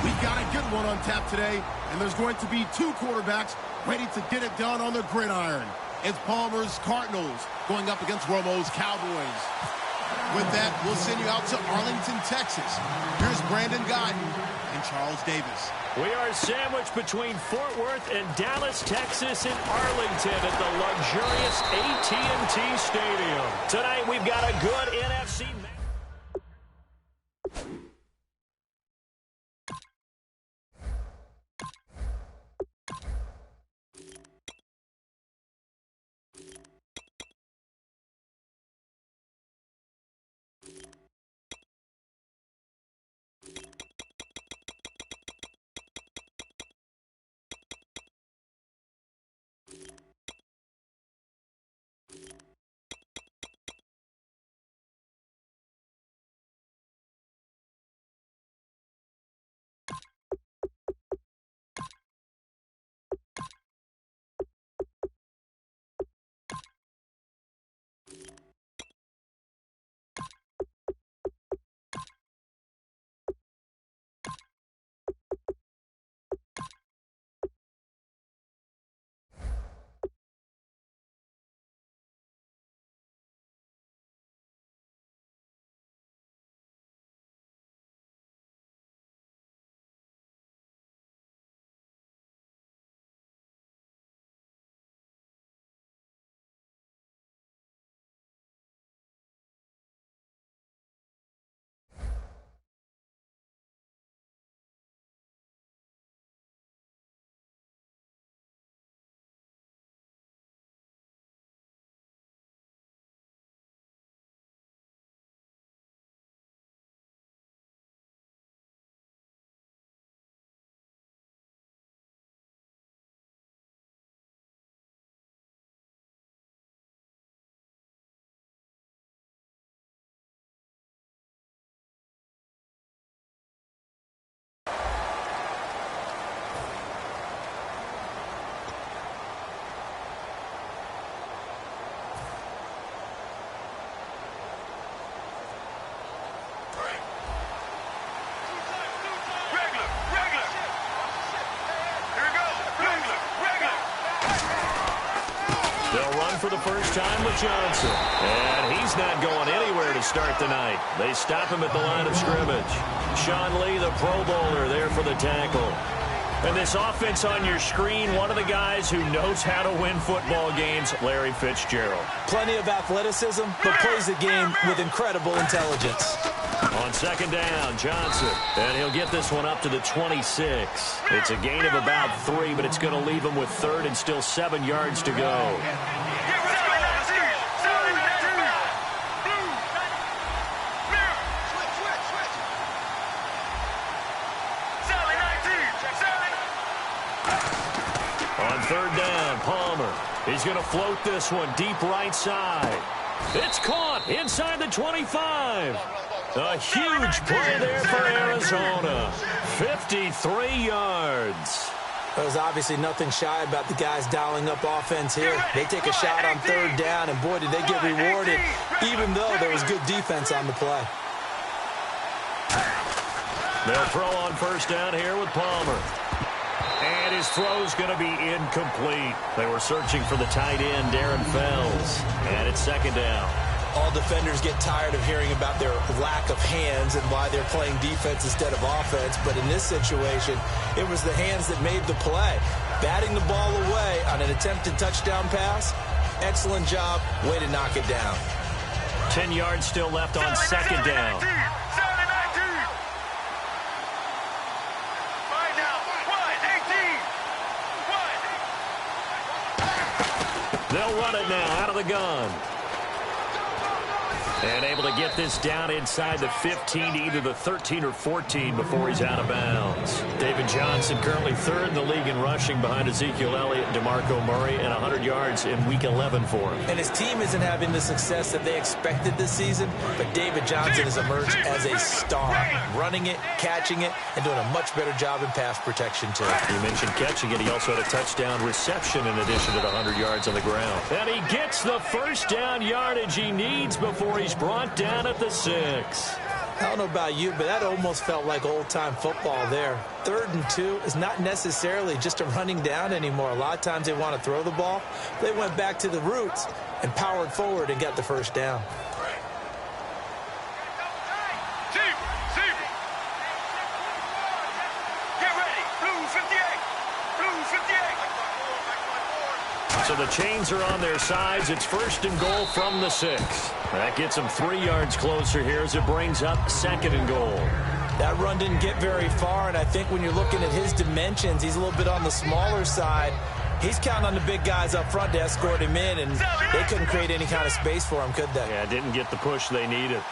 We've got a good one on tap today, and there's going to be two quarterbacks ready to get it done on the gridiron. It's Palmer's Cardinals going up against Romo's Cowboys. With that, we'll send you out to Arlington, Texas. Here's Brandon Guyton and Charles Davis. We are sandwiched between Fort Worth and Dallas, Texas, in Arlington at the luxurious AT&T Stadium. Tonight, we've got a good NFC match. They'll run for the first time with Johnson. And he's not going anywhere to start the night. They stop him at the line of scrimmage. Sean Lee, the Pro Bowler, there for the tackle. And this offense on your screen, one of the guys who knows how to win football games, Larry Fitzgerald. Plenty of athleticism, but plays the game with incredible intelligence. On second down, Johnson. And he'll get this one up to the 26. It's a gain of about 3, but it's going to leave him with third and still 7 yards to go. On third down, Palmer. He's going to float this one deep right side. It's caught inside the 25. A huge play there for Arizona. 53 yards. There's obviously nothing shy about the guys dialing up offense here. They take a shot on third down, and boy, did they get rewarded, even though there was good defense on the play. They'll throw on first down here with Palmer. And his throw's going to be incomplete. They were searching for the tight end, Darren Fells. And it's second down. All defenders get tired of hearing about their lack of hands and why they're playing defense instead of offense. But in this situation, it was the hands that made the play. Batting the ball away on an attempted touchdown pass. Excellent job. Way to knock it down. 10 yards still left on second down. They'll run it now out of the gun. And able to get this down inside the 15 to either the 13 or 14 before he's out of bounds. David Johnson currently third in the league in rushing behind Ezekiel Elliott and DeMarco Murray, and 100 yards in Week 11 for him. And his team isn't having the success that they expected this season, but David Johnson has emerged as a star, running it, catching it, and doing a much better job in pass protection, too. You mentioned catching it. He also had a touchdown reception in addition to the 100 yards on the ground. And he gets the first down yardage he needs before he's brought down at the 6. I don't know about you, but that almost felt like old-time football there. 3rd and 2 is not necessarily just a running down anymore. A lot of times they want to throw the ball. They went back to the roots and powered forward and got the first down. So the chains are on their sides. It's 1st and goal from the 6. That gets them 3 yards closer here as it brings up 2nd and goal. That run didn't get very far, and I think when you're looking at his dimensions, he's a little bit on the smaller side. He's counting on the big guys up front to escort him in, and they couldn't create any kind of space for him, could they? Yeah, didn't get the push they needed.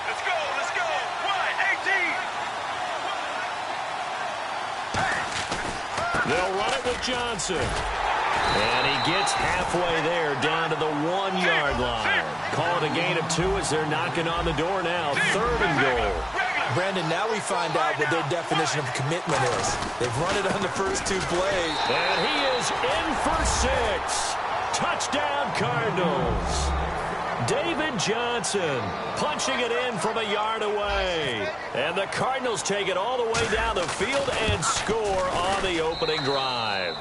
Let's go, let's go. 1-18. They'll run it with Johnson. And he gets halfway there, down to the 1-yard line. Call it a gain of 2 as they're knocking on the door now. 3rd and goal. Brandon, now we find out what their definition of commitment is. They've run it on the first 2 plays. And he is in for 6. Touchdown, Cardinals. David Johnson punching it in from a yard away. And the Cardinals take it all the way down the field and score on the opening drive.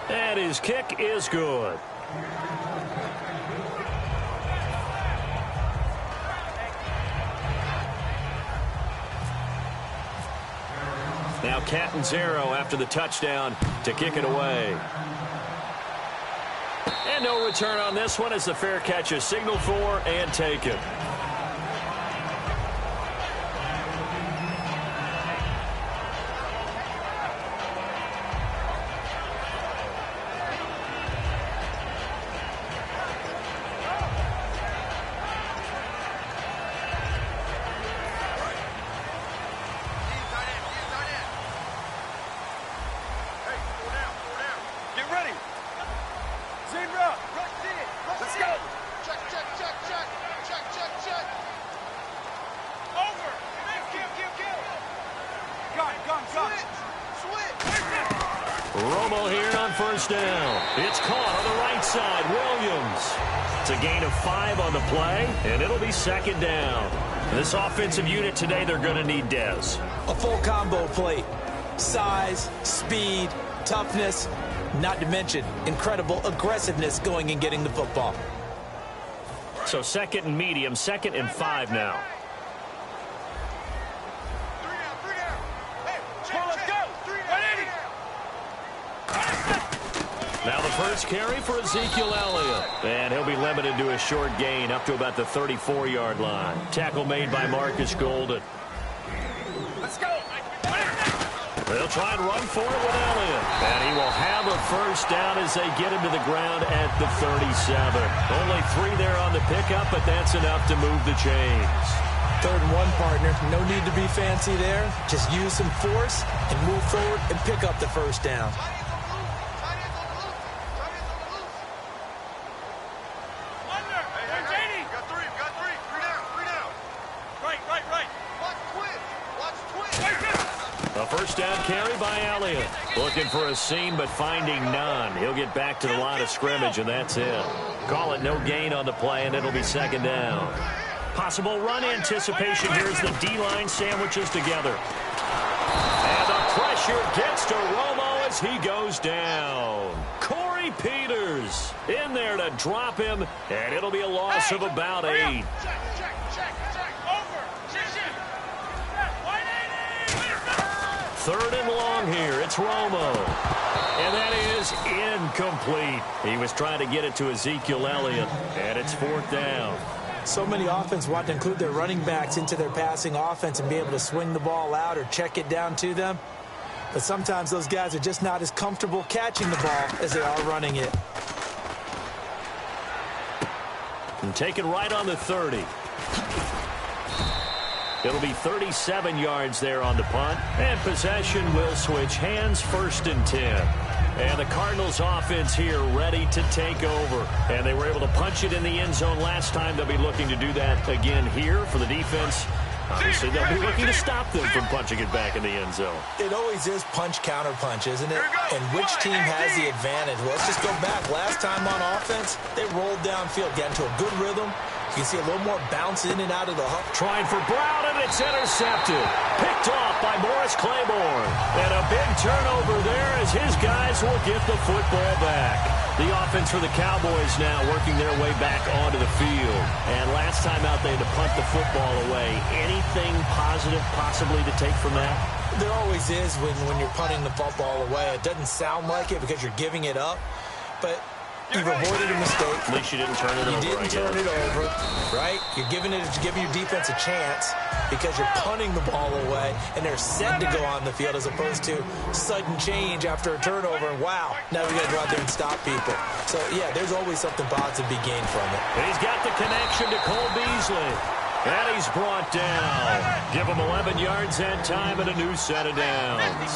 And his kick is good. Now Catanzaro after the touchdown to kick it away. And no return on this one as the fair catch is signaled for and taken. Romo here on 1st down. It's caught on the right side. Williams. It's a gain of 5 on the play, and it'll be 2nd down. This offensive unit today, they're going to need Dez. A full combo plate. Size, speed, toughness, not to mention incredible aggressiveness going and getting the football. So 2nd and medium, 2nd and 5 now. Now the first carry for Ezekiel Elliott. And he'll be limited to a short gain up to about the 34-yard line. Tackle made by Marcus Golden. Let's go. They'll try and run for it with Elliott. And he will have a first down as they get him to the ground at the 37. Only 3 there on the pickup, but that's enough to move the chains. 3rd and 1, partner. No need to be fancy there. Just use some force and move forward and pick up the first down. A first down carry by Elliott. Looking for a seam, but finding none. He'll get back to the line of scrimmage, and that's it. Call it no gain on the play, and it'll be 2nd down. Possible run anticipation here as the D-line sandwiches together. And the pressure gets to Romo as he goes down. Corey Peters in there to drop him, and it'll be a loss of about 8. Third and long here. It's Romo. And that is incomplete. He was trying to get it to Ezekiel Elliott, and it's 4th down. So many offenses want to include their running backs into their passing offense and be able to swing the ball out or check it down to them. But sometimes those guys are just not as comfortable catching the ball as they are running it. And taken right on the 30. It'll be 37 yards there on the punt. And possession will switch hands, 1st and 10. And the Cardinals offense here ready to take over. And they were able to punch it in the end zone last time. They'll be looking to do that again here for the defense. Obviously, they'll be looking to stop them from punching it back in the end zone. It always is punch-counter-punch, isn't it? And which team has the advantage? Well, let's just go back. Last time on offense, they rolled downfield, got into a good rhythm, You can see a little more bounce in and out of the huck. Trying for Brown, and it's intercepted. Picked off by Morris Claiborne. And a big turnover there as his guys will get the football back. The offense for the Cowboys now working their way back onto the field. And last time out, they had to punt the football away. Anything positive possibly to take from that? There always is when you're punting the football away. It doesn't sound like it because you're giving it up, but you've avoided a mistake. At least you didn't turn it over. You didn't turn it over, right? You're giving your defense a chance because you're punting the ball away, and they're set to go on the field as opposed to sudden change after a turnover. And wow, now we got to go out there and stop people. So, yeah, there's always something positive to be gained from it. He's got the connection to Cole Beasley. And he's brought down. Give him 11 yards and time and a new set of downs.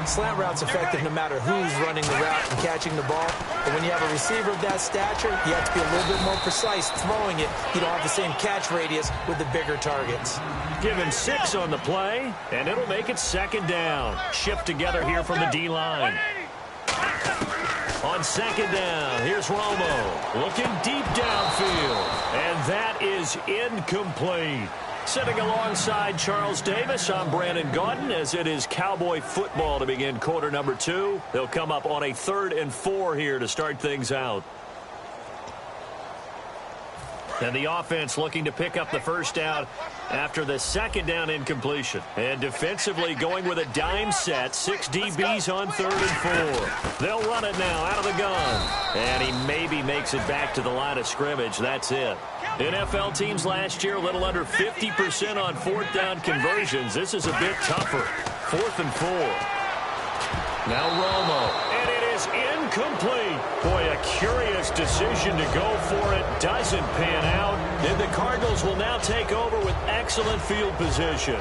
Slant route's effective no matter who's running the route and catching the ball. But when you have a receiver of that stature, you have to be a little bit more precise throwing it. You don't have the same catch radius with the bigger targets. Given 6 on the play, and it'll make it second down. Shift together here from the D-line. On second down, here's Romo looking deep downfield, and that is incomplete. Sitting alongside Charles Davis, I'm Brandon Gaudin, as it is Cowboy football to begin quarter number 2. They'll come up on a 3rd and 4 here to start things out. And the offense looking to pick up the first down after the second down incompletion. And defensively going with a dime set. 6 DBs on 3rd and 4. They'll run it now out of the gun. And he maybe makes it back to the line of scrimmage. That's it. NFL teams last year a little under 50% on 4th down conversions. This is a bit tougher. 4th and 4. Now Romo. And it is incomplete. Boy, a curious decision to go for it. Doesn't pan out. And the Cardinals will now take over with excellent field position.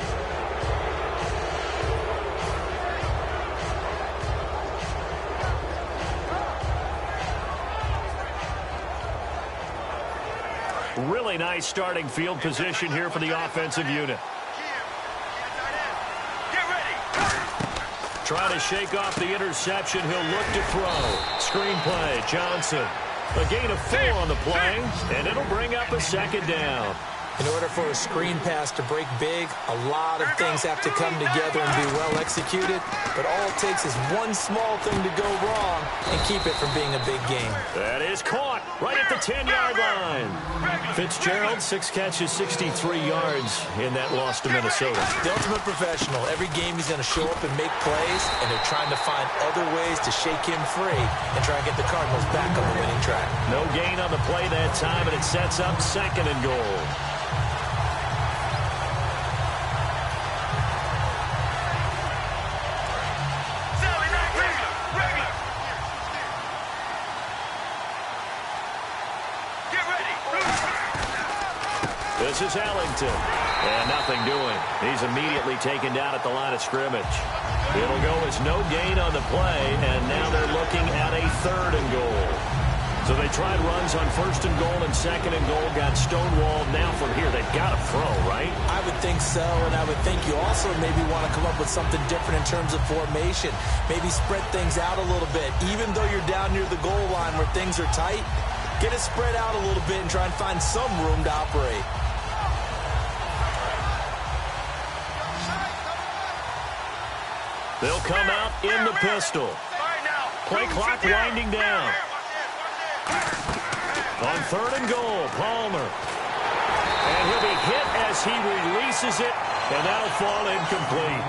Really nice starting field position here for the offensive unit. Trying to shake off the interception. He'll look to throw. Screen play, Johnson. A gain of 4 on the play, and it'll bring up a second down. In order for a screen pass to break big, a lot of things have to come together and be well executed. But all it takes is one small thing to go wrong and keep it from being a big game. That is caught right at the 10-yard line. Fitzgerald, 6 catches, 63 yards in that loss to Minnesota. The ultimate professional. Every game he's going to show up and make plays, and they're trying to find other ways to shake him free and try and get the Cardinals back on the winning track. No gain on the play that time, and it sets up 2nd and goal. This is Ellington. And nothing doing. He's immediately taken down at the line of scrimmage. It'll go as no gain on the play, and now they're looking at a 3rd and goal. So they tried runs on 1st and goal and 2nd and goal, got stonewalled. Now from here, they've got to throw, right? I would think so, and I would think you also maybe want to come up with something different in terms of formation. Maybe spread things out a little bit. Even though you're down near the goal line where things are tight, get it spread out a little bit and try and find some room to operate. They'll come out in the pistol. Play clock winding down. On 3rd and goal, Palmer. And he'll be hit as he releases it, and that'll fall incomplete.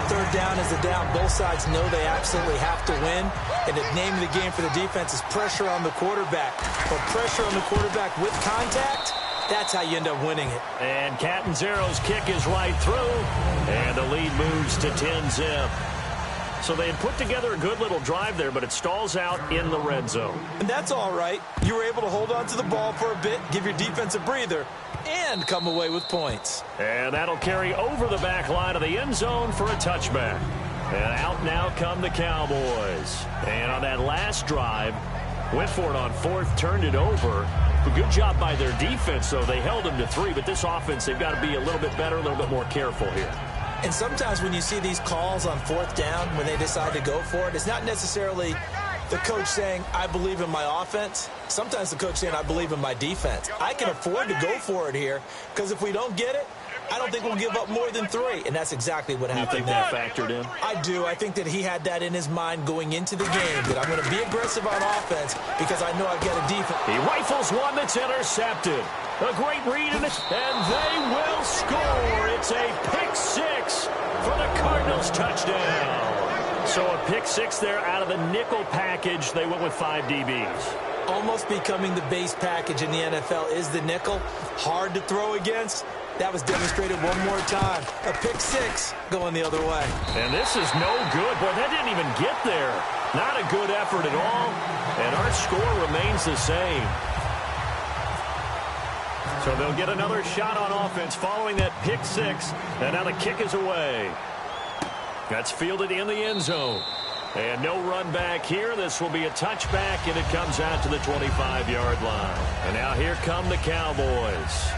3rd down is a down. Both sides know they absolutely have to win. And the name of the game for the defense is pressure on the quarterback. But pressure on the quarterback with contact, that's how you end up winning it. And Catanzaro's kick is right through. And the lead moves to 10-zip. So they had put together a good little drive there, but it stalls out in the red zone. And that's all right. You were able to hold on to the ball for a bit, give your defense a breather, and come away with points. And that'll carry over the back line of the end zone for a touchback. And out now come the Cowboys. And on that last drive, went for it on 4th, turned it over. A good job by their defense, though. They held them to 3, but this offense, they've got to be a little bit better, a little bit more careful here. And sometimes when you see these calls on 4th down, when they decide to go for it, it's not necessarily the coach saying, I believe in my offense. Sometimes the coach saying, I believe in my defense. I can afford to go for it here because if we don't get it, I don't think we'll give up more than 3. And that's exactly what happened. You think that factored in? I do. I think that he had that in his mind going into the game, that I'm going to be aggressive on offense because I know I've got a defense. He rifles one that's intercepted. A great read, and they will score. It's a pick 6 for the Cardinals touchdown. So a pick 6 there out of the nickel package. They went with 5 DBs. Almost becoming the base package in the NFL is the nickel. Hard to throw against. That was demonstrated one more time. A pick 6 going the other way. And this is no good. Boy, that didn't even get there. Not a good effort at all. And our score remains the same. So they'll get another shot on offense following that pick 6. And now the kick is away. That's fielded in the end zone. And no run back here. This will be a touchback, and it comes out to the 25-yard line. And now here come the Cowboys.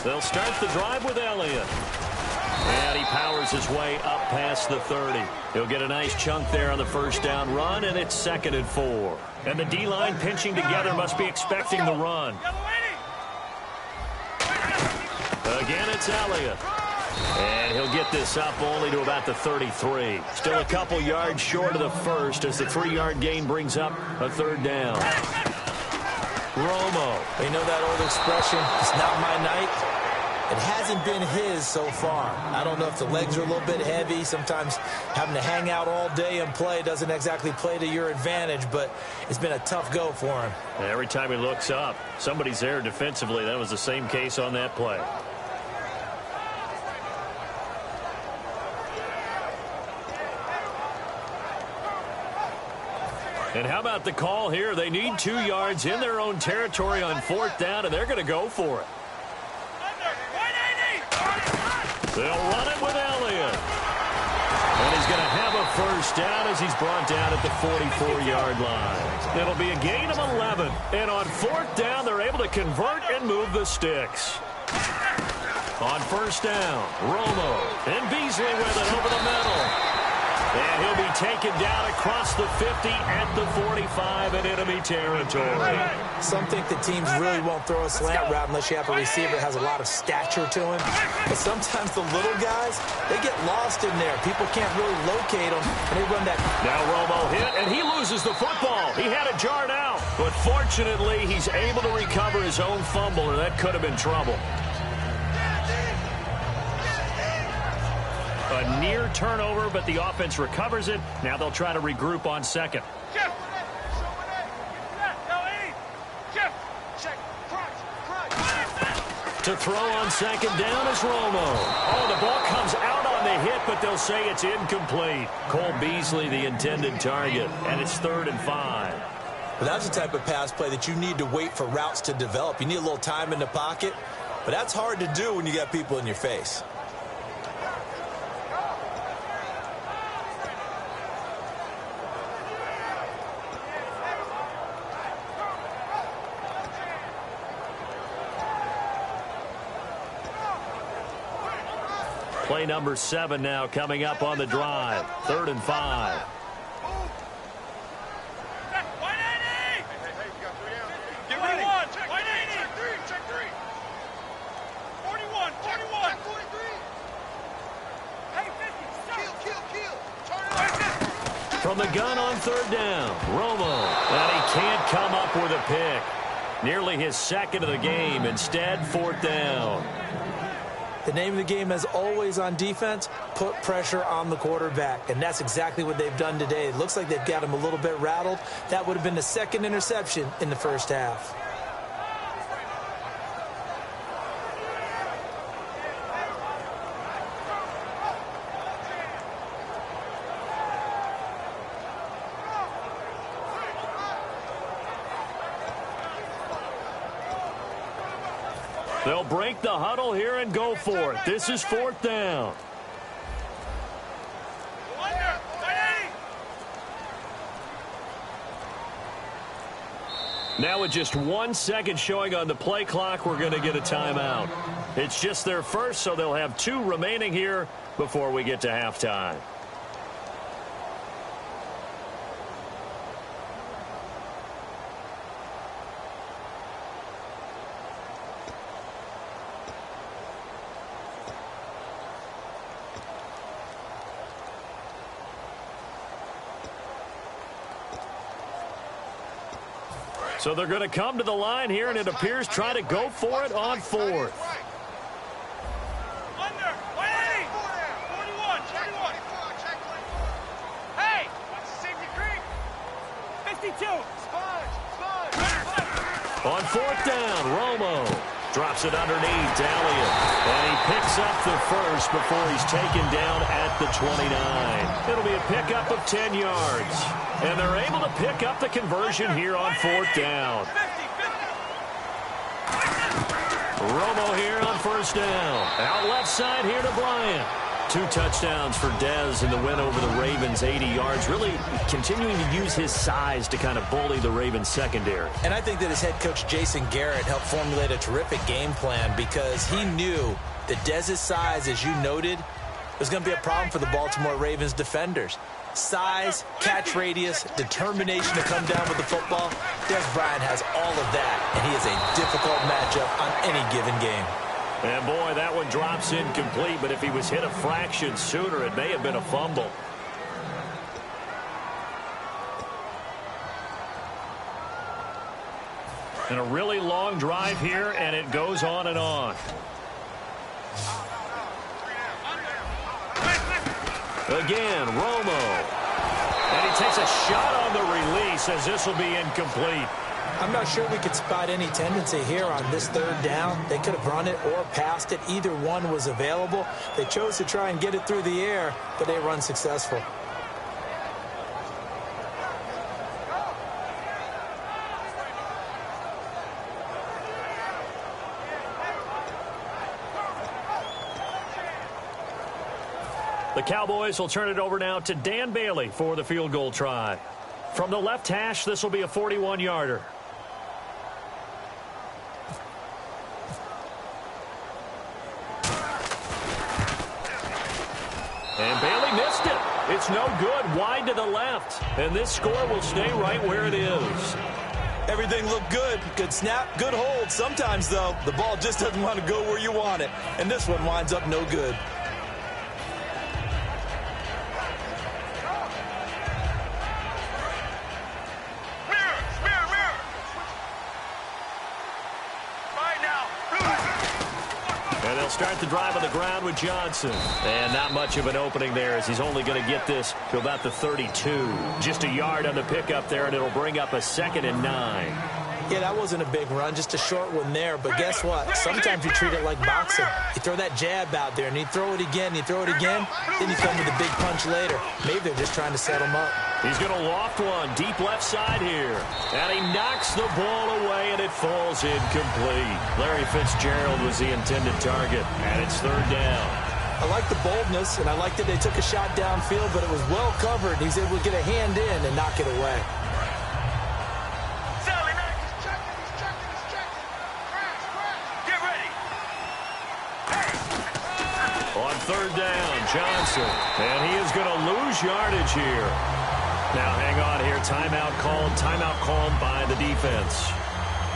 They'll start the drive with Elliott. And he powers his way up past the 30. He'll get a nice chunk there on the first down run, and it's 2nd and 4. And the D-line pinching together must be expecting the run. Again, it's Elliott. And he'll get this up only to about the 33. Still a couple yards short of the first as the 3-yard gain brings up a 3rd down. Romo. You know that old expression, it's not my night? It hasn't been his so far. I don't know if the legs are a little bit heavy. Sometimes having to hang out all day and play doesn't exactly play to your advantage, but it's been a tough go for him. Every time he looks up, somebody's there defensively. That was the same case on that play. And how about the call here? They need 2 yards in their own territory on 4th down, and they're going to go for it. They'll run it with Elliott. And he's going to have a first down as he's brought down at the 44-yard line. It'll be a gain of 11. And on 4th down, they're able to convert and move the sticks. On 1st down, Romo and Beasley with it over the middle. And he'll be taken down across the 50 at the 45 in enemy territory. Some think the teams really won't throw a slant route unless you have a receiver that has a lot of stature to him. But sometimes the little guys, they get lost in there. People can't really locate them, and they run that. Now Romo hit, and he loses the football. He had it jarred out. But fortunately, he's able to recover his own fumble, or that could have been trouble. A near turnover, but the offense recovers it. Now they'll try to regroup on 2nd. To throw on 2nd down is Romo. Oh, the ball comes out on the hit, but they'll say it's incomplete. Cole Beasley, the intended target, and it's 3rd and 5. But that's the type of pass play that you need to wait for routes to develop. You need a little time in the pocket, but that's hard to do when you got people in your face. Play number 7 now coming up on the drive. 3rd and 5. Get ready. 180. Check 3. 41. 41. 43. Hey, 50. Kill. Turn it. From the gun on 3rd down, Romo. And he can't come up with a pick. Nearly his 2nd of the game. Instead, 4th down. The name of the game, as always on defense, put pressure on the quarterback. And that's exactly what they've done today. It looks like they've got him a little bit rattled. That would have been the 2nd interception in the first half. They'll break the huddle here and go for it. This is 4th down. Now with just 1 second showing on the play clock, we're going to get a timeout. It's just their first, so they'll have 2 remaining here before we get to halftime. So they're going to come to the line here, and it appears try to go for it on 4th. Under. 180. 41. 41. Hey, what's the safety creek? 52. On 4th down, Romo drops it underneath to Elliott. And he picks up the first before he's taken down at the 29. It'll be a pickup of 10 yards. And they're able to pick up the conversion here on 4th down. Romo here on 1st down. Out left side here to Bryant. 2 touchdowns for Dez in the win over the Ravens, 80 yards. Really continuing to use his size to kind of bully the Ravens secondary. And I think that his head coach, Jason Garrett, helped formulate a terrific game plan because he knew that Dez's size, as you noted, was going to be a problem for the Baltimore Ravens defenders. Size, catch radius, determination to come down with the football. Dez Bryant has all of that, and he is a difficult matchup on any given game. And boy, that one drops incomplete, but if he was hit a fraction sooner, it may have been a fumble. And a really long drive here, and it goes on and on. Again, Romo. And he takes a shot on the release as this will be incomplete. I'm not sure we could spot any tendency here on this 3rd down. They could have run it or passed it. Either one was available. They chose to try and get it through the air, but they were unsuccessful. The Cowboys will turn it over now to Dan Bailey for the field goal try. From the left hash, this will be a 41-yarder. And Bailey missed it. It's no good, wide to the left. And this score will stay right where it is. Everything looked good. Good snap, good hold. Sometimes, though, the ball just doesn't want to go where you want it. And this one winds up no good. Start the drive on the ground with Johnson. And not much of an opening there as he's only going to get this to about the 32. Just a yard on the pickup there, and it'll bring up a 2nd and 9. Yeah, that wasn't a big run, just a short one there. But guess what? Sometimes you treat it like boxing. You throw that jab out there, and you throw it again, you throw it again, then you come with a big punch later. Maybe they're just trying to set him up. He's going to loft one deep left side here. And he knocks the ball away, and it falls incomplete. Larry Fitzgerald was the intended target, and it's 3rd down. I like the boldness, and I like that they took a shot downfield, but it was well covered. He's able to get a hand in and knock it away. On 3rd down, Johnson. And he is going to lose yardage here. Now, hang on here. Timeout called by the defense.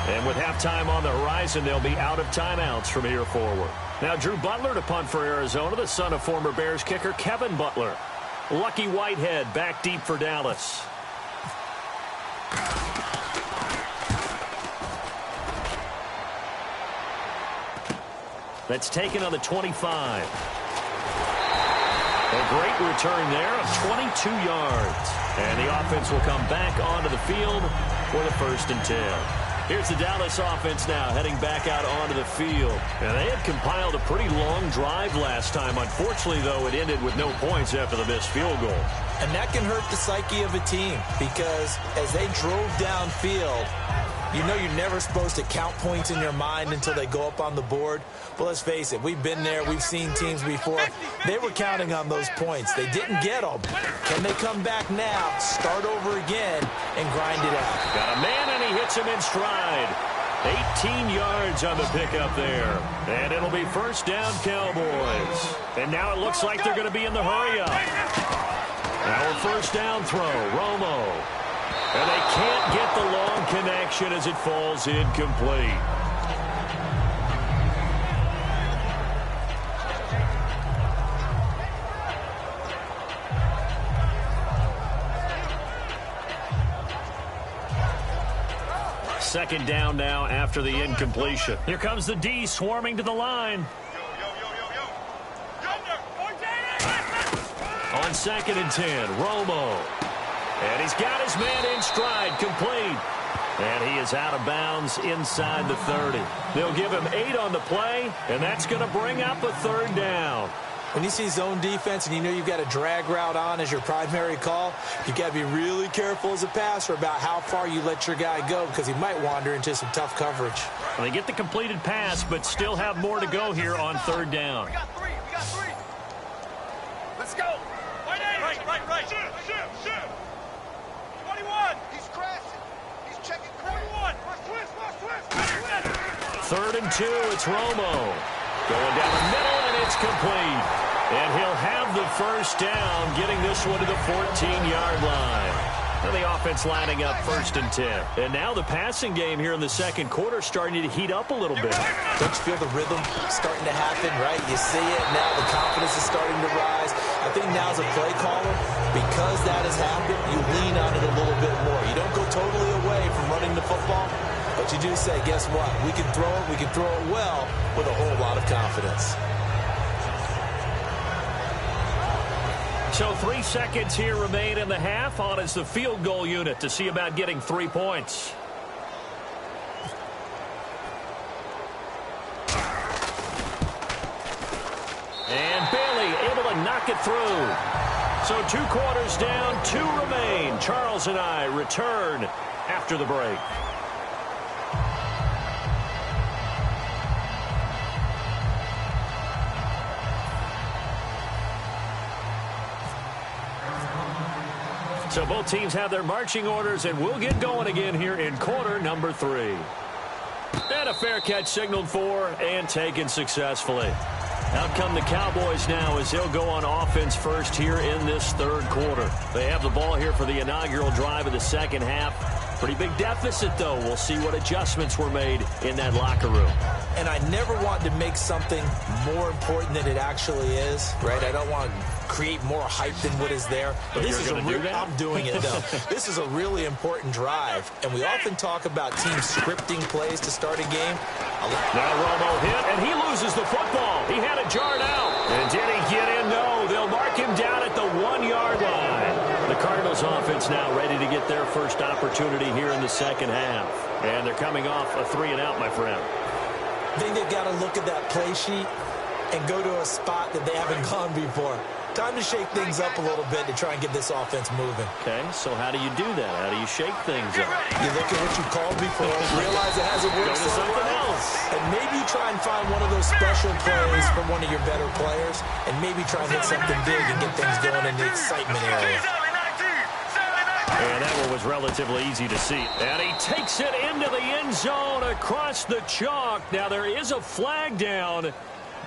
And with halftime on the horizon, they'll be out of timeouts from here forward. Now, Drew Butler to punt for Arizona, the son of former Bears kicker Kevin Butler. Lucky Whitehead back deep for Dallas. That's taken on the 25. A great return there of 22 yards. And the offense will come back onto the field for the 1st and 10. Here's the Dallas offense now heading back out onto the field. And they had compiled a pretty long drive last time. Unfortunately, though, it ended with no points after the missed field goal. And that can hurt the psyche of a team because as they drove downfield, You know you're never supposed to count points in your mind until they go up on the board. But let's face it, we've been there. We've seen teams before. They were counting on those points. They didn't get them. Can they come back now, start over again, and grind it out? Got a man, and he hits him in stride. 18 yards on the pickup there. And it'll be first down, Cowboys. And now it looks like they're going to be in the hurry-up. Now a first down throw, Romo. And they can't get the long connection as it falls incomplete. Second down now after the incompletion. Here comes the D swarming to the line. On 2nd and 10, Romo. And he's got his man in stride, complete. And he is out of bounds inside the 30. They'll give him 8 on the play, and that's going to bring up a third down. When you see zone defense and you know you've got a drag route on as your primary call, you've got to be really careful as a passer about how far you let your guy go because he might wander into some tough coverage. Well, they get the completed pass, but still have more to go here on third down. We got three. Let's go. Right. Shoot. 21. He's crashing. He's checking 21. Twist. 3rd and 2, it's Romo. Going down the middle, and it's complete. And he'll have the first down, getting this one to the 14-yard line. And the offense lining up 1st and 10. And now the passing game here in the second quarter starting to heat up a little bit. Don't you feel the rhythm starting to happen, right? You see it now. The confidence is starting to rise. I think now as a play caller, because that has happened, you lean on it a little bit more. You don't go totally away from running the football, but you do say, guess what? We can throw it well with a whole lot of confidence. So 3 seconds here remain in the half. On is the field goal unit to see about getting 3 points. And Bailey able to knock it through. So 2 quarters down, 2 remain. Charles and I return after the break. So both teams have their marching orders, and we'll get going again here in quarter number 3. And a fair catch signaled for and taken successfully. Out come the Cowboys now as they'll go on offense first here in this third quarter. They have the ball here for the inaugural drive of the second half. Pretty big deficit, though. We'll see what adjustments were made in that locker room. And I never want to make something more important than it actually is, right? I don't want to create more hype than what is there. But this is I'm doing it, though. This is a really important drive. And we often talk about teams scripting plays to start a game. Now Romo hit, and he loses the football. He had it jarred out. And did he get in? No. They'll mark him down at the 1-yard line. The Cardinals offense now ready to get their first opportunity here in the second half. And they're coming off a 3-and-out, my friend. I think they've got to look at that play sheet and go to a spot that they haven't gone before. Time to shake things up a little bit to try and get this offense moving. Okay, so how do you do that? How do you shake things up? You look at what you called before, realize it hasn't worked Go to something else. And maybe try and find one of those special plays from one of your better players, and maybe try and hit something big and get things going in the excitement area. And that one was relatively easy to see. And he takes it into the end zone across the chalk. Now there is a flag down,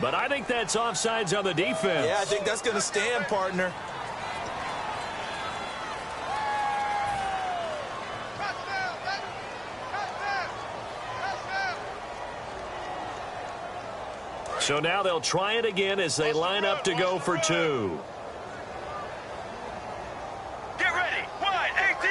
but I think that's offsides on the defense. Yeah, I think that's going to stand, partner. So now they'll try it again as they line up to go for 2. Get ready. Wide, 18.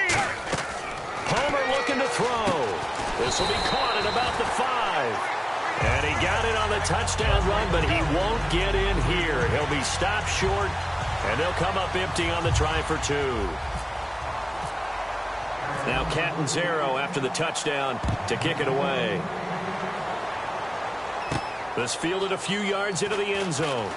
Homer looking to throw. This will be caught at about the 5. And he got it on the touchdown run, but he won't get in here. He'll be stopped short, and they'll come up empty on the try for 2. Now Catanzaro after the touchdown to kick it away. This fielded a few yards into the end zone.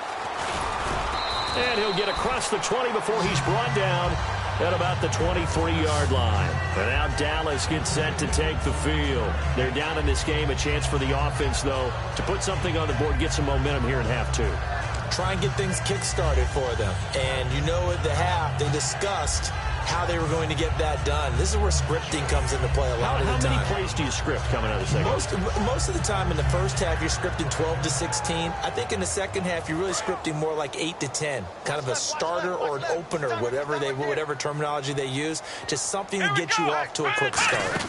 And he'll get across the 20 before he's brought down at about the 23-yard line. And now Dallas gets set to take the field. They're down in this game. A chance for the offense, though, to put something on the board, get some momentum here in half two. Try and get things kick-started for them. And you know at the half, they discussed how they were going to get that done. This is where scripting comes into play a lot of the time. How many plays do you script coming out of the second half? Most of the time in the first half, you're scripting 12 to 16. I think in the second half, you're really scripting more like 8 to 10. Kind of a starter or an opener, whatever terminology they use. Just something to get you off to a quick start.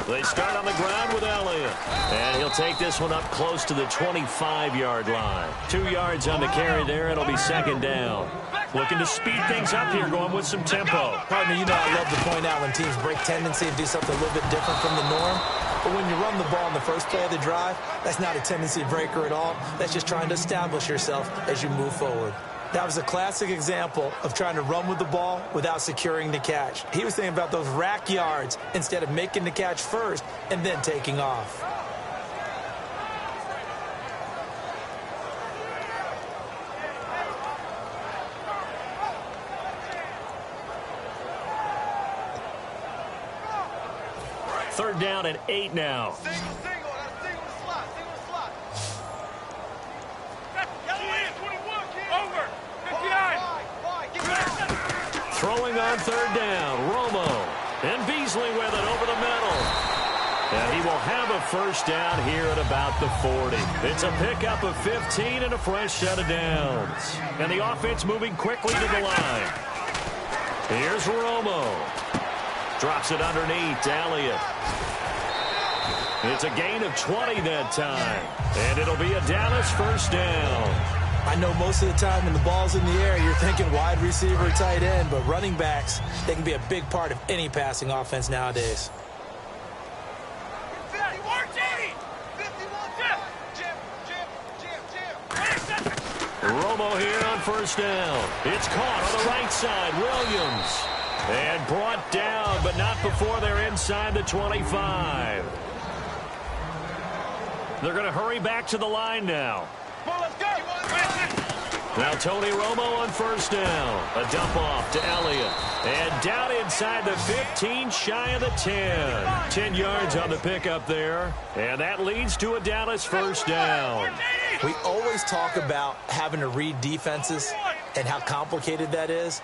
They start on the ground with Elliott. And he'll take this one up close to the 25-yard line. 2 yards on the carry there. It'll be second down. Looking to speed things up here, going with some tempo. Partner, you know I love to point out when teams break tendency and do something a little bit different from the norm. But when you run the ball in the first play of the drive, that's not a tendency breaker at all. That's just trying to establish yourself as you move forward. That was a classic example of trying to run with the ball without securing the catch. He was thinking about those rack yards instead of making the catch first and then taking off. Third down and 8 now. Single slot. Yellow in, 21, kid. Over. 59. Throwing on third down, Romo. And Beasley with it over the middle. And he will have a first down here at about the 40. It's a pickup of 15 and a fresh set of downs. And the offense moving quickly to the line. Here's Romo. Drops it underneath to Elliott. It's a gain of 20 that time. And it'll be a Dallas first down. I know most of the time when the ball's in the air, you're thinking wide receiver, tight end, but running backs, they can be a big part of any passing offense nowadays. 51. Romo here on first down. It's caught on the right side. Williams. And brought down, but not before they're inside the 25. They're going to hurry back to the line now. Come on, let's go. Now Tony Romo on first down. A dump off to Elliott. And down inside the 15, shy of the 10. 10 yards on the pickup there. And that leads to a Dallas first down. We always talk about having to read defenses and how complicated that is.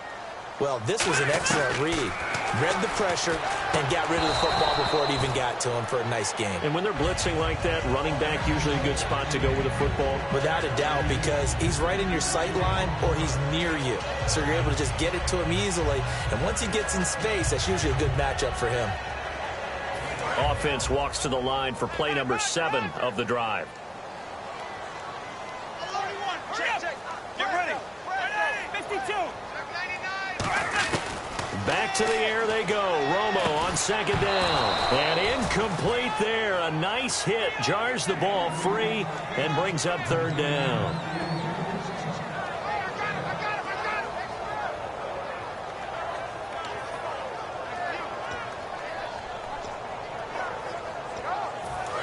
Well, this was an excellent read. Read the pressure and got rid of the football before it even got to him for a nice game. And when they're blitzing like that, running back usually a good spot to go with the football? Without a doubt, because he's right in your sight line or he's near you. So you're able to just get it to him easily. And once he gets in space, that's usually a good matchup for him. Offense walks to the line for play number 7 of the drive. Get ready. 52. Back to the air they go. Romo on second down. And incomplete there. A nice hit. Jars the ball free and brings up third down.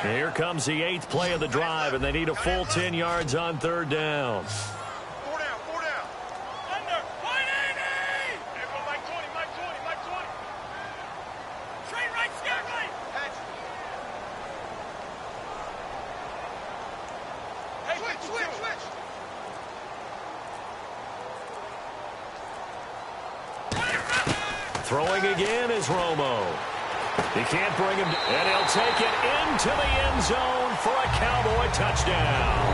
Here comes the 8th play of the drive, and they need a full 10 yards on third down. 4 down. Under. 180. Everyone, Mike 20. Straight right, Scary. Hey, switch. Throwing again is Romo. He can't bring him, and he'll take it into the end zone for a Cowboy touchdown.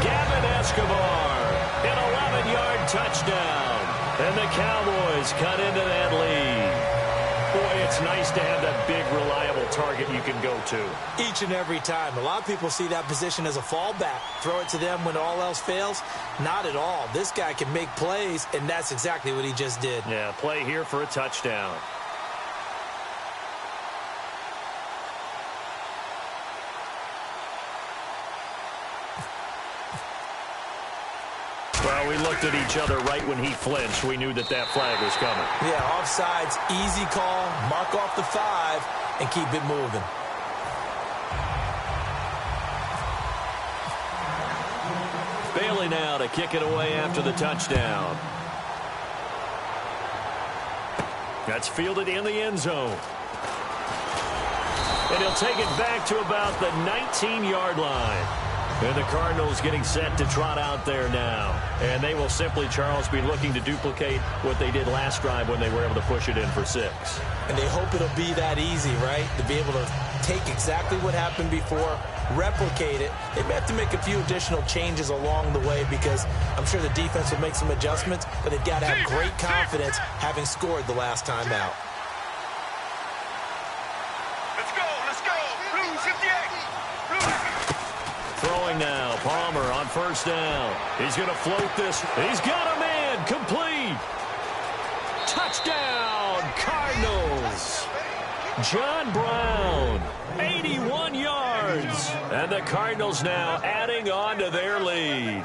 Gavin Escobar, an 11-yard touchdown. And the Cowboys cut into that lead. Boy, it's nice to have that big, reliable target you can go to. Each and every time. A lot of people see that position as a fallback. Throw it to them when all else fails. Not at all. This guy can make plays, and that's exactly what he just did. Yeah, play here for a touchdown. Well, we looked at each other right when he flinched. We knew that flag was coming. Yeah, offsides, easy call, mark off the 5, and keep it moving. Bailey now to kick it away after the touchdown. That's fielded in the end zone. And he'll take it back to about the 19-yard line. And the Cardinals getting set to trot out there now. And they will simply, Charles, be looking to duplicate what they did last drive when they were able to push it in for 6. And they hope it'll be that easy, right? To be able to take exactly what happened before, replicate it. They may have to make a few additional changes along the way because I'm sure the defense will make some adjustments, but they've got to have great confidence having scored the last time out. Let's go. Blue 58. Throwing now, Palmer on first down. He's going to float this. He's got a man, complete. Touchdown, Cardinals. John Brown, 81 yards. And the Cardinals now adding on to their lead.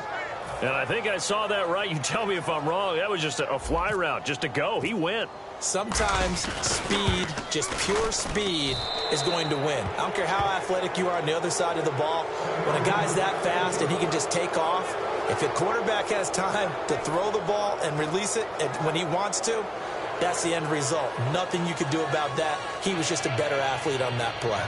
And I think I saw that right. You tell me if I'm wrong. That was just a fly route, just a go. He went. Sometimes speed, just pure speed, is going to win. I don't care how athletic you are on the other side of the ball. When a guy's that fast and he can just take off, if a quarterback has time to throw the ball and release it when he wants to, that's the end result. Nothing you could do about that. He was just a better athlete on that play.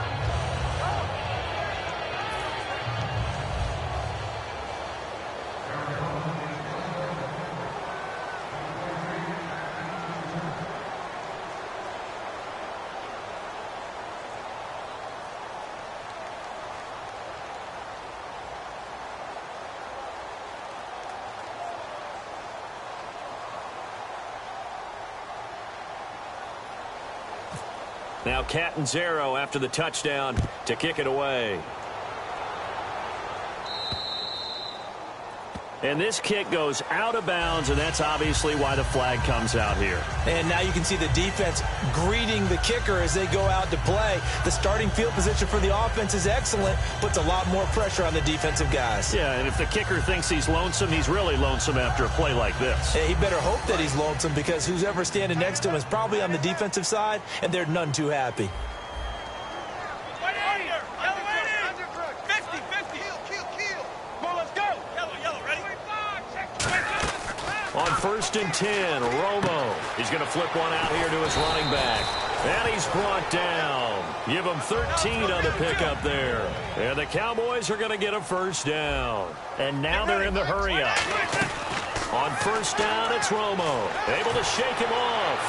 Now Catanzaro after the touchdown to kick it away. And this kick goes out of bounds, and that's obviously why the flag comes out here. And now you can see the defense greeting the kicker as they go out to play. The starting field position for the offense is excellent, puts a lot more pressure on the defensive guys. Yeah, and if the kicker thinks he's lonesome, he's really lonesome after a play like this. Yeah, he better hope that he's lonesome because who's ever standing next to him is probably on the defensive side, and they're none too happy. On 1st and 10, Romo. He's going to flip one out here to his running back. And he's brought down. Give him 13 on the pickup there. And the Cowboys are going to get a first down. And now they're in the hurry-up. On 1st down, it's Romo. Able to shake him off.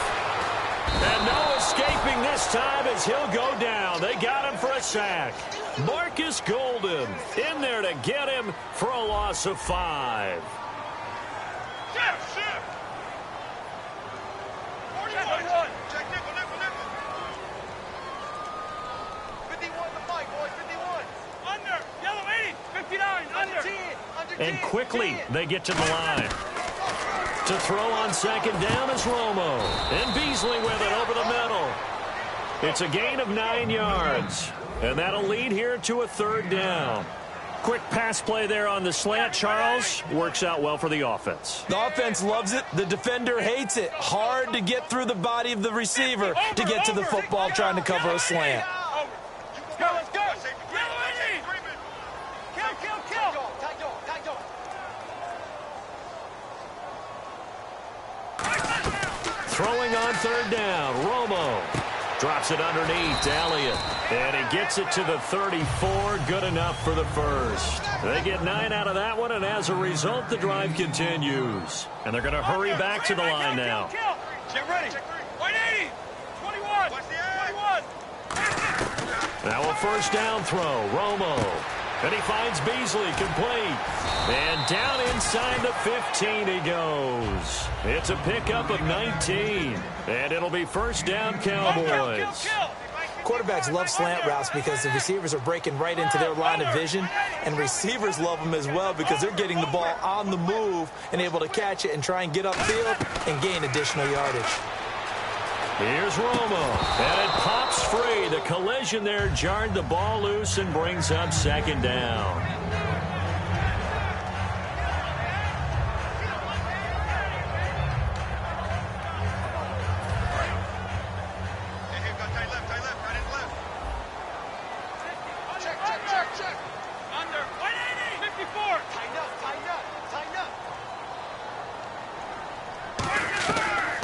And no escaping this time as he'll go down. They got him for a sack. Marcus Golden in there to get him for a loss of 5. And quickly they get to the line. To throw on 2nd down is Romo. And Beasley with it over the middle. It's a gain of 9 yards. And that'll lead here to a 3rd down. Quick pass play there on the slant, Charles. Works out well for the offense. The offense loves it. The defender hates it. Hard to get through the body of the receiver to get to the football trying to cover a slant. Let's go. Throwing on 3rd down, Romo. Drops it underneath to Elliott. And he gets it to the 34. Good enough for the first. They get 9 out of that one, and as a result, the drive continues. And they're going to hurry back to the line now. Get ready. 180. 21. 21. Now a 1st down throw, Romo. And he finds Beasley complete. And down inside the 15 he goes. It's a pickup of 19. And it'll be 1st down Cowboys. Quarterbacks love slant routes because the receivers are breaking right into their line of vision. And receivers love them as well because they're getting the ball on the move and able to catch it and try and get upfield and gain additional yardage. Here's Romo, and it pops free. The collision there jarred the ball loose and brings up 2nd down. Check. Under. 180. 54. Tighten up.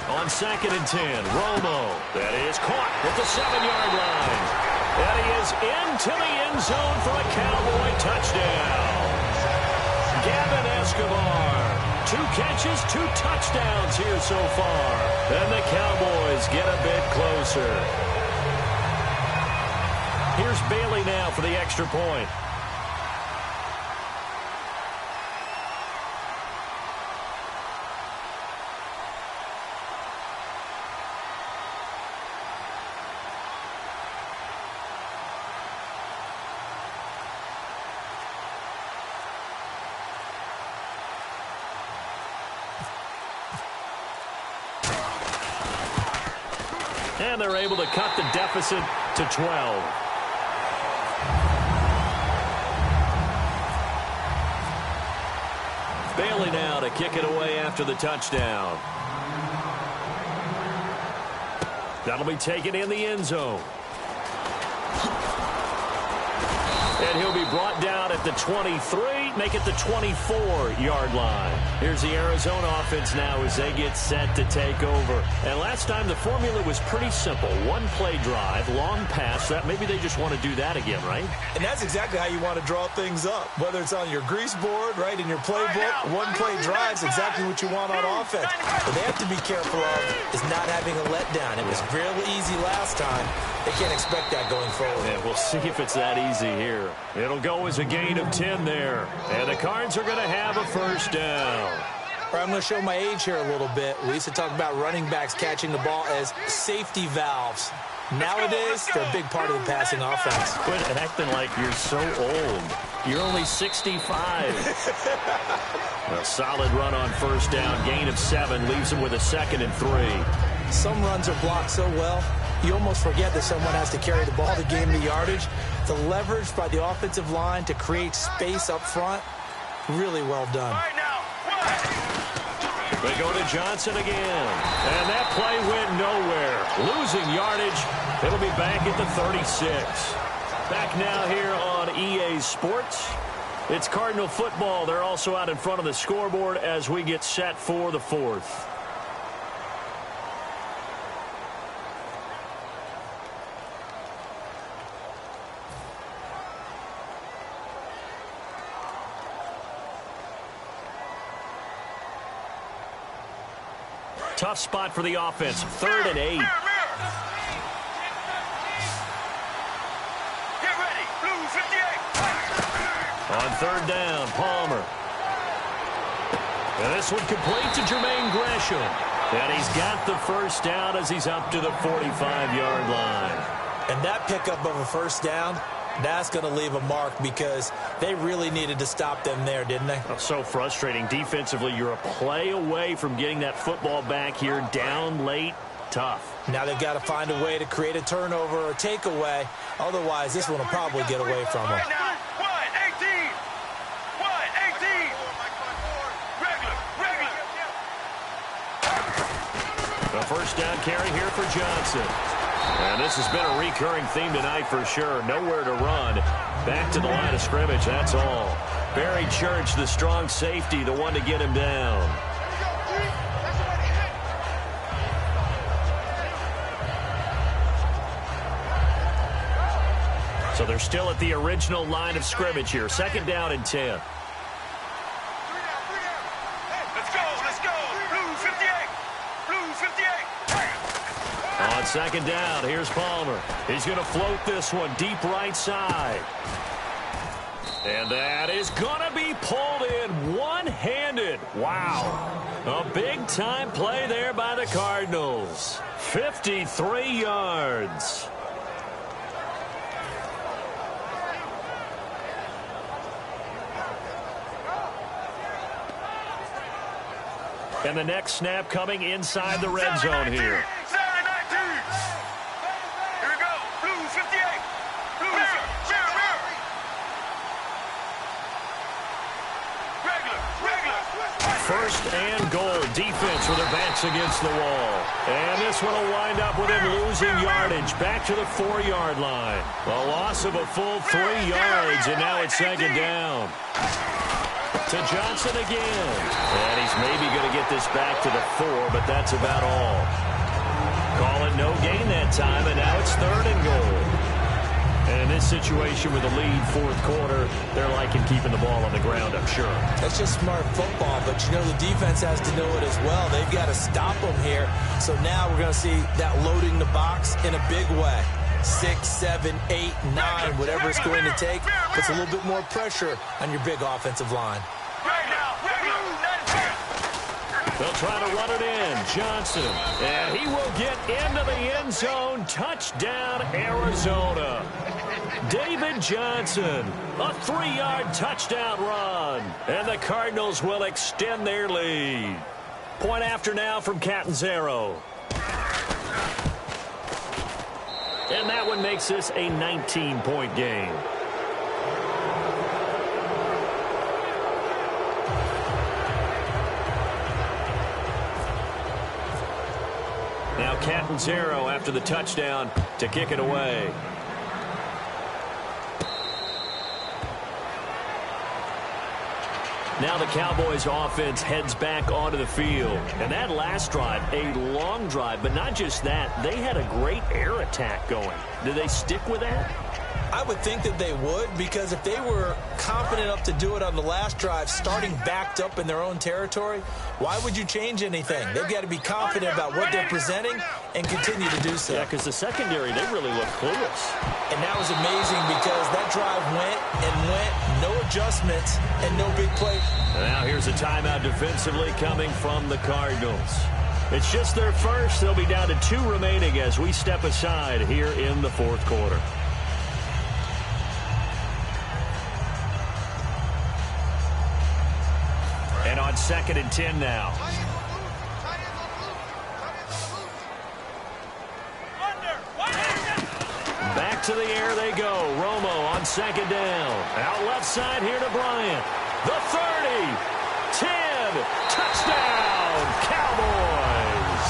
On On 2nd and 10, Romo. That is caught at the 7-yard line. And he is into the end zone for a Cowboy touchdown. Gavin Escobar. 2 catches, 2 touchdowns here so far. And the Cowboys get a bit closer. Here's Bailey now for the extra point. And they're able to cut the deficit to 12. Bailey now to kick it away after the touchdown. That'll be taken in the end zone. And he'll be brought down at the 23, make it the 24-yard line. Here's the Arizona offense now as they get set to take over. And last time the formula was pretty simple. 1-play drive, long pass. That maybe they just want to do that again, right? And that's exactly how you want to draw things up. Whether it's on your grease board, right, in your playbook, 1-play drive is exactly what you want on offense. What they have to be careful of is not having a letdown. It was real easy last time. They can't expect that going forward. And we'll see if it's that easy here. It'll go as a gain of 10 there. And the Cards are going to have a first down. I'm going to show my age here a little bit. We used to talk about running backs catching the ball as safety valves. Nowadays, they're a big part of the passing offense. Quit acting like you're so old. You're only 65. A solid run on first down. Gain of 7 leaves them with a 2nd and 3. Some runs are blocked so well, you almost forget that someone has to carry the ball to gain the yardage. The leverage by the offensive line to create space up front, really well done. They go to Johnson again. And that play went nowhere. Losing yardage. It'll be back at the 36. Back now here on EA Sports. It's Cardinal football. They're also out in front of the scoreboard as we get set for the 4th. Tough spot for the offense. 3rd and 8. Get ready. Blue 58. On 3rd down, Palmer. And this one complete to Jermaine Gresham. And he's got the first down as he's up to the 45-yard line. And that pickup of a first down, that's going to leave a mark because they really needed to stop them there, didn't they? Oh, so frustrating. Defensively, you're a play away from getting that football back here. Down late, tough. Now they've got to find a way to create a turnover or takeaway. Otherwise, this one will probably get away from them. 1-18. Regular. The first down carry here for Johnson. And this has been a recurring theme tonight for sure. Nowhere to run. Back to the line of scrimmage, that's all. Barry Church, the strong safety, the one to get him down. So they're still at the original line of scrimmage here. 2nd down and 10. Let's go. Blue 58. Blue 58. On 2nd down, here's Palmer. He's going to float this one deep right side. And that is going to be pulled in one-handed. Wow. A big-time play there by the Cardinals. 53 yards. And the next snap coming inside the red zone here. First and goal. Defense with their backs against the wall. And this one will wind up with him losing yardage. Back to the 4-yard line. A loss of a full 3 yards, and now it's 2nd down. To Johnson again. And he's maybe going to get this back to the 4, but that's about all. Call it no gain that time, and now it's 3rd and goal. And in this situation with a lead, 4th quarter, they're liking keeping the ball on the ground, I'm sure. That's just smart football, but you know the defense has to know it as well. They've got to stop them here. So now we're going to see that loading the box in a big way. 6, 7, 8, 9, whatever it's going to take, puts a little bit more pressure on your big offensive line. They'll try to run it in. Johnson. And he will get into the end zone. Touchdown, Arizona. David Johnson. A 3-yard touchdown run. And the Cardinals will extend their lead. Point after now from Catanzaro. And that one makes this a 19-point game. Now Catanzaro after the touchdown to kick it away. Now the Cowboys offense heads back onto the field. And that last drive, a long drive, but not just that. They had a great air attack going. Do they stick with that? I would think that they would, because if they were confident enough to do it on the last drive, starting backed up in their own territory, why would you change anything? They've got to be confident about what they're presenting and continue to do so. Yeah, because the secondary, they really look clueless. And that was amazing because that drive went and went, no adjustments, and no big play. Now here's a timeout defensively coming from the Cardinals. It's just their first. They'll be down to 2 remaining as we step aside here in the 4th quarter. And on 2nd and 10 now. Back to the air they go. Romo on 2nd down. Out left side here to Bryant. The 30. 10. Touchdown. Cowboys.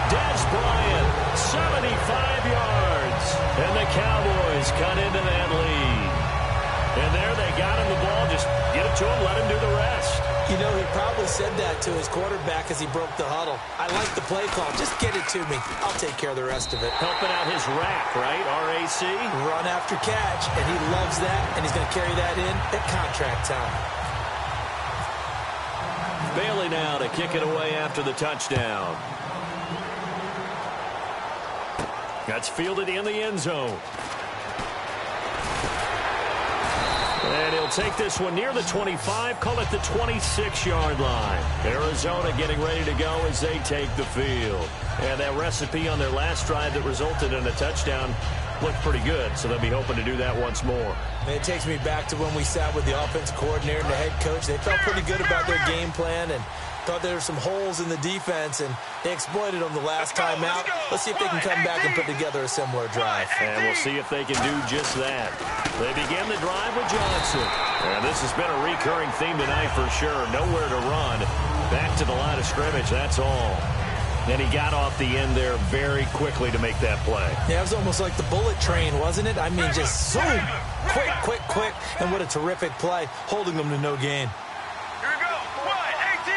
Des Bryant, 75 yards. And the Cowboys cut into that lead. And there they got him the ball. Just get it to him, let him do the rest. You know, he probably said that to his quarterback as he broke the huddle. I like the play call. Just get it to me. I'll take care of the rest of it. Helping out his rack, right? R-A-C? Run after catch, and he loves that, and he's going to carry that in at contract time. Bailey now to kick it away after the touchdown. That's fielded in the end zone. And he'll take this one near the 25, call it the 26-yard line. Arizona getting ready to go as they take the field. And that recipe on their last drive that resulted in a touchdown looked pretty good, so they'll be hoping to do that once more. And it takes me back to when we sat with the offensive coordinator and the head coach. They felt pretty good about their game plan and thought there were some holes in the defense, and they exploited them the last time out. Let's see if they can come back and put together a similar drive. And we'll see if they can do just that. They begin the drive with Johnson. And this has been a recurring theme tonight for sure. Nowhere to run. Back to the line of scrimmage, that's all. And he got off the end there very quickly to make that play. Yeah, it was almost like the bullet train, wasn't it? I mean, just zoom. Quick, quick, quick. And what a terrific play, holding them to no gain. Here we go. Wide 18.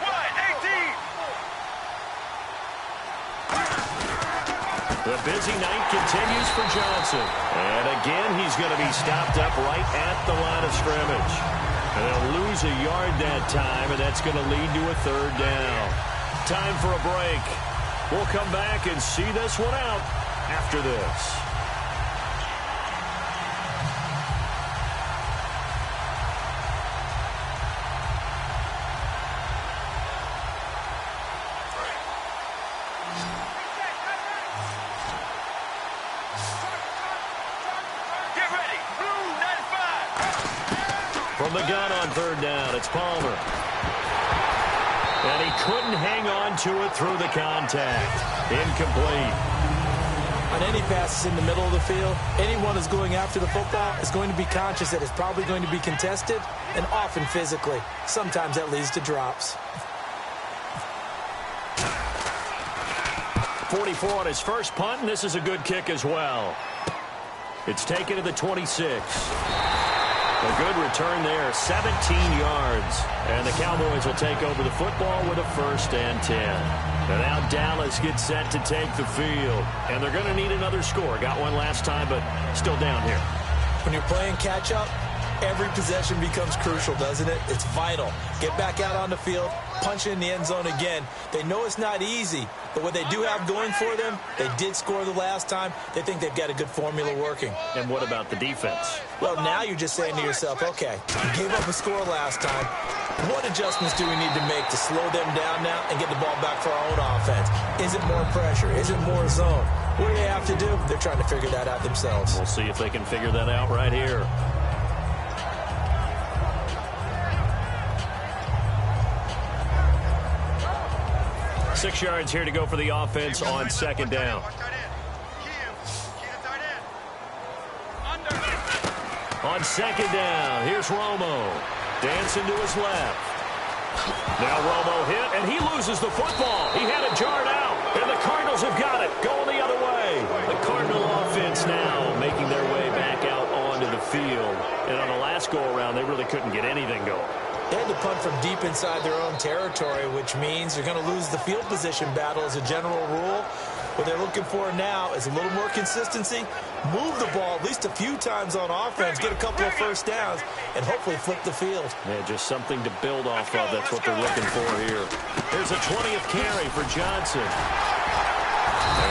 Wide 18. The busy night continues for Johnson. And again, he's going to be stopped up right at the line of scrimmage. And they'll lose a yard that time, and that's going to lead to a 3rd down. Time for a break. We'll come back and see this one out after this. Get ready. Blue 95. From the gun on 3rd down, it's Palmer. And he couldn't hang on to it through the contact. Incomplete. On any passes in the middle of the field, anyone who's going after the football is going to be conscious that it's probably going to be contested, and often physically. Sometimes that leads to drops. 44 on his first punt, and this is a good kick as well. It's taken to the 26. A good return there, 17 yards. And the Cowboys will take over the football with a 1st and 10. And now Dallas gets set to take the field. And they're going to need another score. Got one last time, but still down here. When you're playing catch-up, every possession becomes crucial, doesn't it? It's vital. Get back out on the field, punch in the end zone again. They know it's not easy, but what they do have going for them, they did score the last time. They think they've got a good formula working. And what about the defense? Well, now you're just saying to yourself, okay, we gave up a score last time. What adjustments do we need to make to slow them down now and get the ball back for our own offense? Is it more pressure? Is it more zone? What do they have to do? They're trying to figure that out themselves. We'll see if they can figure that out right here. Six yards here to go for the offense on 2nd down. On 2nd down, here's Romo. Dancing to his left. Now Romo hit, and he loses the football. He had it jarred out, and the Cardinals have got it. Going the other way. The Cardinal offense now making their way back out onto the field. And on the last go-around, they really couldn't get anything going. They had to punt from deep inside their own territory, which means they're going to lose the field position battle as a general rule. What they're looking for now is a little more consistency, move the ball at least a few times on offense, get a couple of 1st downs, and hopefully flip the field. Yeah, just something to build off of. That's what they're looking for here. Here's a 20th carry for Johnson.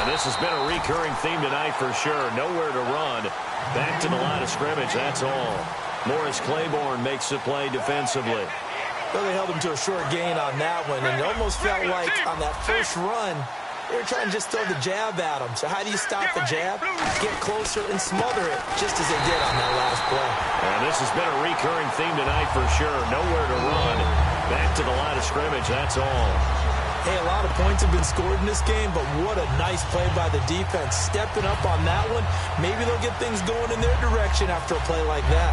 And this has been a recurring theme tonight for sure. Nowhere to run. Back to the line of scrimmage, that's all. Morris Claiborne makes the play defensively. Well, they held him to a short gain on that one, and it almost felt like on that first run, they were trying to just throw the jab at him. So how do you stop the jab? Get closer and smother it, just as they did on that last play. And this has been a recurring theme tonight for sure. Nowhere to run. Back to the line of scrimmage, that's all. Hey, a lot of points have been scored in this game, but what a nice play by the defense. Stepping up on that one, maybe they'll get things going in their direction after a play like that.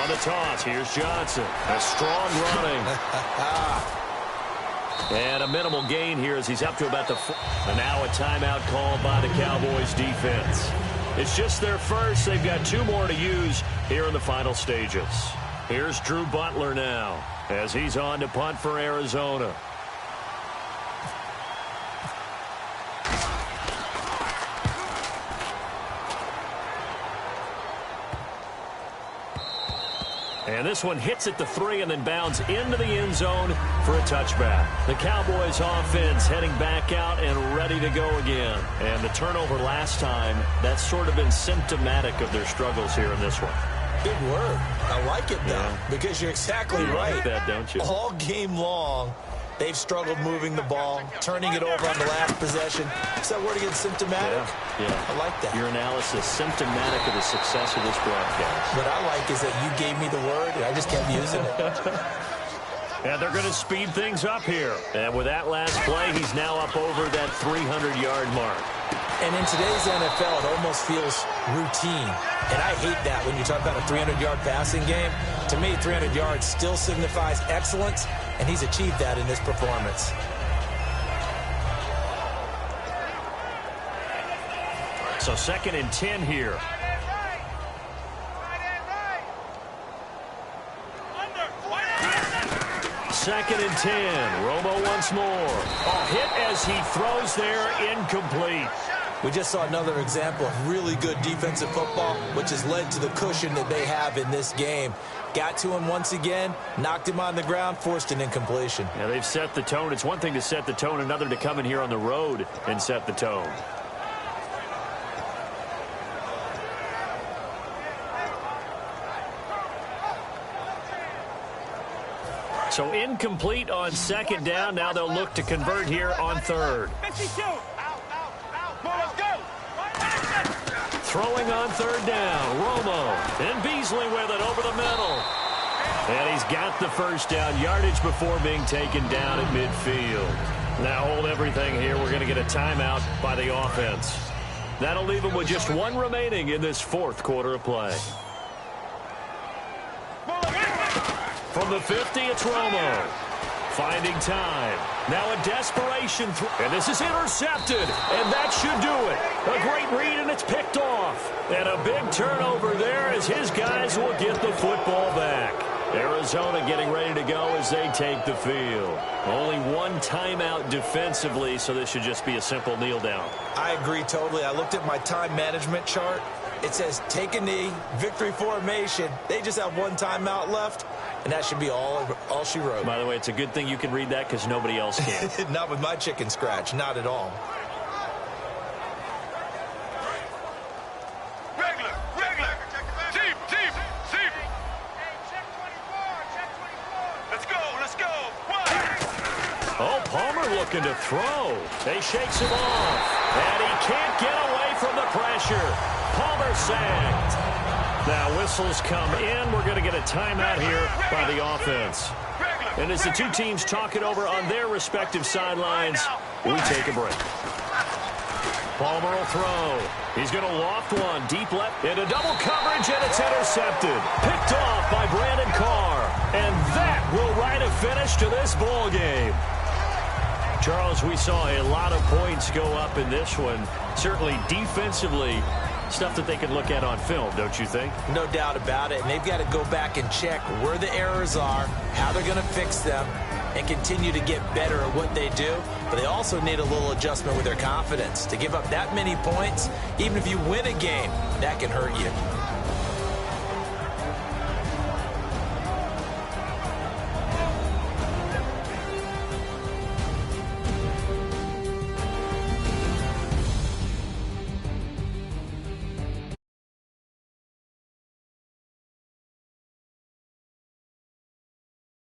On the toss, here's Johnson. A strong running. And a minimal gain here as he's up to about the 4. And now a timeout called by the Cowboys defense. It's just their first. They've got 2 more to use here in the final stages. Here's Drew Butler now as he's on to punt for Arizona. And this one hits at the 3 and then bounds into the end zone for a touchback. The Cowboys offense heading back out and ready to go again. And the turnover last time, that's sort of been symptomatic of their struggles here in this one. Good word. I like it, though, because you're exactly right. You like that, don't you? All game long, they've struggled moving the ball, turning it over on the last possession. Is that word again, symptomatic? Yeah. I like that. Your analysis, symptomatic of the success of this broadcast. What I like is that you gave me the word, and I just kept using it. And they're going to speed things up here. And with that last play, he's now up over that 300-yard mark. And in today's NFL, it almost feels routine. And I hate that when you talk about a 300-yard passing game. To me, 300 yards still signifies excellence, and he's achieved that in this performance. So 2nd and 10 here. Second and 10. Romo once more. A hit as he throws there, incomplete. We just saw another example of really good defensive football, which has led to the cushion that they have in this game. Got to him once again, knocked him on the ground, forced an incompletion. Yeah, they've set the tone. It's one thing to set the tone, another to come in here on the road and set the tone. So incomplete on 2nd down. Now they'll look to convert here on 3rd. 52. Out. Let's go. Throwing on 3rd down. Romo. And Beasley with it over the middle. And he's got the 1st down. Yardage before being taken down at midfield. Now hold everything here. We're going to get a timeout by the offense. That'll leave them with just 1 remaining in this 4th quarter of play. From the 50, it's Romo. Finding time. Now a desperation throw. And this is intercepted. And that should do it. A great read, and it's picked off. And a big turnover there as his guys will get the football back. Arizona getting ready to go as they take the field. Only one timeout defensively, so this should just be a simple kneel down. I agree totally. I looked at my time management chart. It says take a knee, victory formation. They just have one timeout left, and that should be all she wrote. By the way, it's a good thing you can read that because nobody else can. Not with my chicken scratch. Not at all. Oh, Palmer looking to throw. They shakes him off. And he can't get away from the pressure. Palmer sacked. Now whistles come in. We're going to get a timeout here by the offense. And as the two teams talk it over on their respective sidelines, we take a break. Palmer will throw. He's going to loft one deep left into double coverage, and it's intercepted. Picked off by Brandon Carr. And that will write a finish to this ball game. Charles, we saw a lot of points go up in this one. Certainly defensively, stuff that they can look at on film, don't you think? No doubt about it. And they've got to go back and check where the errors are, how they're going to fix them, and continue to get better at what they do. But they also need a little adjustment with their confidence. To give up that many points, even if you win a game, that can hurt you.